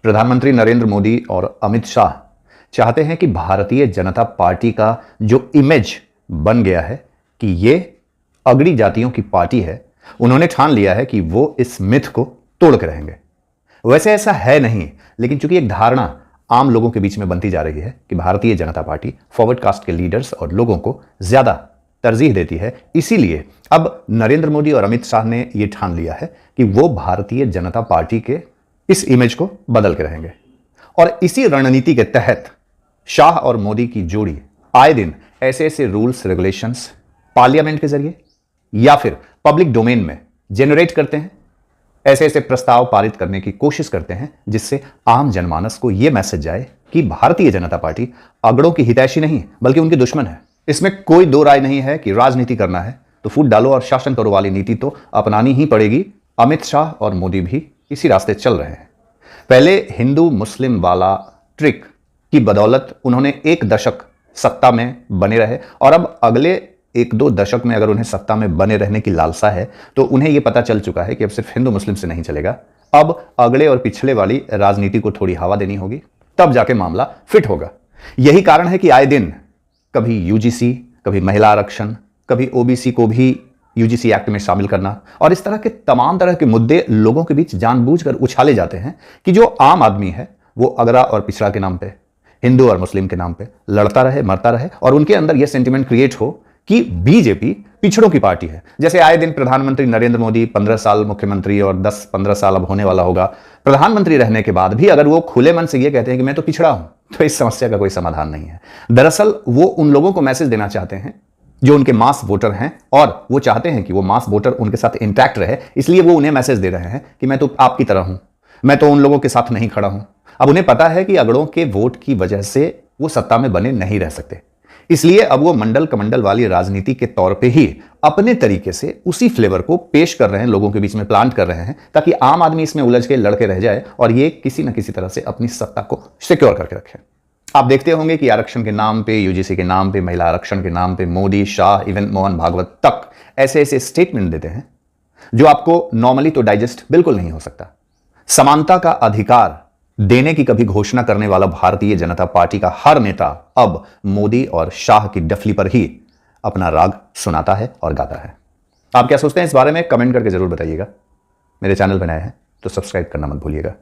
प्रधानमंत्री नरेंद्र मोदी और अमित शाह चाहते हैं कि भारतीय जनता पार्टी का जो इमेज बन गया है कि ये अगड़ी जातियों की पार्टी है, उन्होंने ठान लिया है कि वो इस मिथ को तोड़ के रहेंगे। वैसे ऐसा है नहीं, लेकिन चूंकि एक धारणा आम लोगों के बीच में बनती जा रही है कि Bharatiya Janata party forward cast के लीडर्स और लोगों को ज्यादा तरजीह देती है, इसीलिए अब नरेंद्र मोदी और अमित शाह ने यह ठान लिया है कि वो भारतीय जनता पार्टी के इस इमेज को बदल के रहेंगे। और इसी रणनीति के तहत शाह और मोदी की जोड़ी आए दिन ऐसे ऐसे रूल्स रेगुलेशंस पार्लियामेंट के जरिए या फिर पब्लिक डोमेन में जेनरेट करते हैं, ऐसे ऐसे प्रस्ताव पारित करने की कोशिश करते हैं जिससे आम जनमानस को यह मैसेज जाए कि भारतीय जनता पार्टी अगड़ों की हितैषी नहीं बल्कि उनकी दुश्मन है। इसमें कोई दो राय नहीं है कि राजनीति करना है तो फूट डालो और शासन करो वाली नीति तो अपनानी ही पड़ेगी। अमित शाह और मोदी भी इसी रास्ते चल रहे हैं। पहले हिंदू मुस्लिम वाला ट्रिक की बदौलत उन्होंने एक दशक सत्ता में बने रहे और अब अगले एक दो दशक में अगर उन्हें सत्ता में बने रहने की लालसा है तो उन्हें यह पता चल चुका है कि अब सिर्फ हिंदू मुस्लिम से नहीं चलेगा, अब अगले और पिछले वाली राजनीति को थोड़ी हवा देनी होगी, तब जाके मामला फिट होगा। यही कारण है कि आए दिन कभी यूजीसी, कभी महिला आरक्षण, कभी ओबीसी को भी यूजीसी एक्ट में शामिल करना और इस तरह के तमाम तरह के मुद्दे लोगों के बीच जानबूझकर उछाले जाते हैं कि जो आम आदमी है वो अगड़ा और पिछड़ा के नाम पे, हिंदू और मुस्लिम के नाम पे लड़ता रहे, मरता रहे और उनके अंदर यह सेंटिमेंट क्रिएट हो कि बीजेपी पिछड़ों की पार्टी है। जैसे आए दिन प्रधानमंत्री नरेंद्र मोदी 15 साल मुख्यमंत्री और 10-15 साल अब होने वाला होगा प्रधानमंत्री रहने के बाद भी अगर वो खुले मन से ये कहते हैं कि मैं तो पिछड़ा हूं, तो इस समस्या का कोई समाधान नहीं है। दरअसल वो उन लोगों को मैसेज देना चाहते हैं जो उनके मास वोटर हैं और वो चाहते हैं कि वो मास वोटर उनके साथ इंटैक्ट रहे, इसलिए वो उन्हें मैसेज दे रहे हैं कि मैं तो आपकी तरह हूं, मैं तो उन लोगों के साथ नहीं खड़ा हूं। अब उन्हें पता है कि अगड़ों के वोट की वजह से वो सत्ता में बने नहीं रह सकते, इसलिए अब वो मंडल कमंडल वाली राजनीति के तौर पे ही अपने तरीके से उसी फ्लेवर को पेश कर रहे हैं, लोगों के बीच में प्लांट कर रहे हैं ताकि आम आदमी इसमें उलझ के लड़के रह जाए और ये किसी न किसी तरह से अपनी सत्ता को सिक्योर करके रखे। आप देखते होंगे कि आरक्षण के नाम पे, यूजीसी के नाम पे, महिला आरक्षण के नाम पे मोदी, शाह, इवन मोहन भागवत तक ऐसे ऐसे स्टेटमेंट देते हैं जो आपको नॉर्मली तो डाइजेस्ट बिल्कुल नहीं हो सकता। समानता का अधिकार देने की कभी घोषणा करने वाला भारतीय जनता पार्टी का हर नेता अब मोदी और शाह की डफली पर ही अपना राग सुनाता है और गाता है। आप क्या सोचते हैं इस बारे में? कमेंट करके जरूर बताइएगा। मेरे चैनल पर नए हैं तो सब्सक्राइब करना मत भूलिएगा।